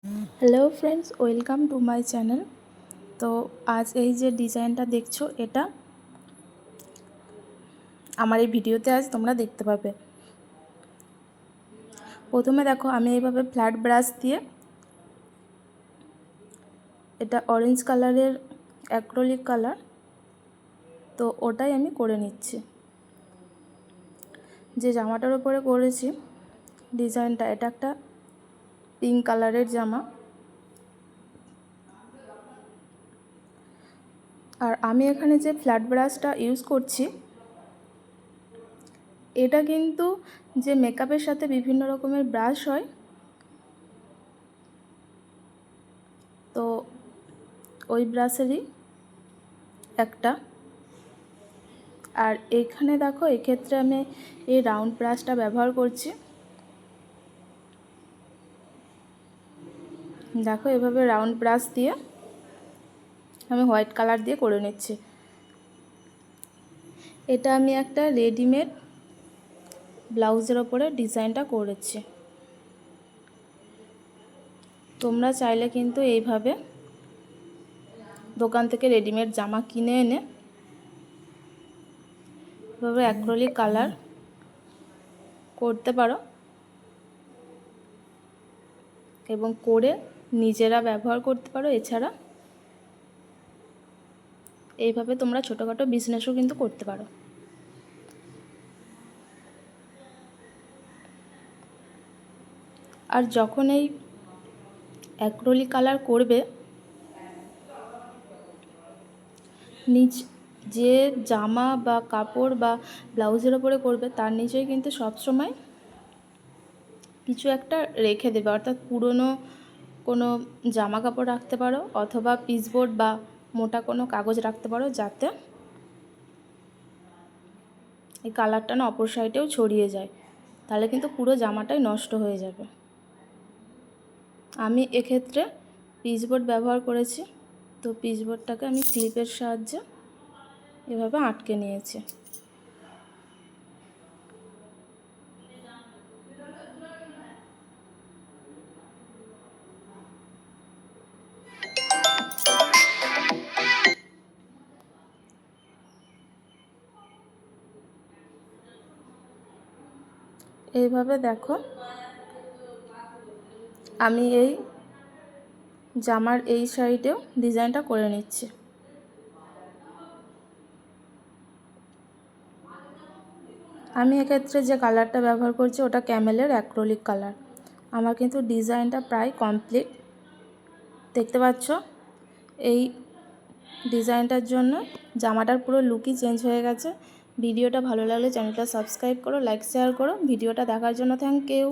Hello friends, welcome to my channel. তো আজ এই যে ডিজাইনটা দেখছো, এটা আমার এই ভিডিওতে আজ তোমরা দেখতে পাবে। প্রথমে দেখো, আমি এইভাবে ফ্ল্যাট ব্রাশ দিয়ে এটা অরেঞ্জ কালারের অ্যাক্রিলিক কালার, তো ওটাই আমি করে নিচ্ছি। যে জামাটার উপরে করেছি ডিজাইনটা, এটা একটা পিঙ্ক কালারের জামা। আর আমি এখানে যে ফ্ল্যাট ব্রাশটা ইউজ করছি, এটা কিন্তু যে মেকআপের সাথে বিভিন্ন রকমের ব্রাশ হয়, তো ওই ব্রাশেরই একটা। আর এখানে দেখো, এক্ষেত্রে আমি এই রাউন্ড ব্রাশটা ব্যবহার করছি। দেখো, এভাবে রাউন্ড ব্রাশ দিয়ে আমি হোয়াইট কালার দিয়ে করে নিচ্ছি। এটা আমি একটা রেডিমেড ব্লাউজের ওপরে ডিজাইনটা করেছি। তোমরা চাইলে কিন্তু এইভাবে দোকান থেকে রেডিমেড জামা কিনে এনে এভাবে অ্যাক্রিলিক কালার করতে পারো এবং করে নিজেরা ব্যবহার করতে পারো। এছাড়া এইভাবে তোমরা ছোটোখাটো বিজনেসও কিন্তু করতে পারো। আর যখন এই অ্যাক্রিলিক কালার করবে, নিচ যে জামা বা কাপড় বা ব্লাউজের ওপরে করবে, তার নিচেই কিন্তু সবসময় কিছু একটা রেখে দেবে। অর্থাৎ পুরনো কোনো জামা কাপড় রাখতে পারো, অথবা পিসবোর্ড বা মোটা কোনো কাগজ রাখতে পারো, যাতে এই কালারটা না অপর সাইডেও ছড়িয়ে যায়। তাহলে কিন্তু পুরো জামাটাই নষ্ট হয়ে যাবে। আমি এক্ষেত্রে পিসবোর্ড ব্যবহার করেছি, তো পিসবোর্ডটাকে আমি ক্লিপের সাহায্যে এভাবে আটকে নিয়েছি। এইভাবে দেখো, আমি এই জামার এই সাইডেও ডিজাইনটা করে নিচ্ছি। আমি এক্ষেত্রে যে কালারটা ব্যবহার করছি, ওটা ক্যামেলের অ্যাক্রিলিক কালার। আমার কিন্তু ডিজাইনটা প্রায় কমপ্লিট। দেখতে পাচ্ছ, এই ডিজাইনটার জন্য জামাটার পুরো লুকই চেঞ্জ হয়ে গেছে। ভিডিওটা ভালো লাগলে চ্যানেলটা সাবস্ক্রাইব করো, লাইক শেয়ার করো। ভিডিওটা দেখার জন্য থ্যাংক ইউ।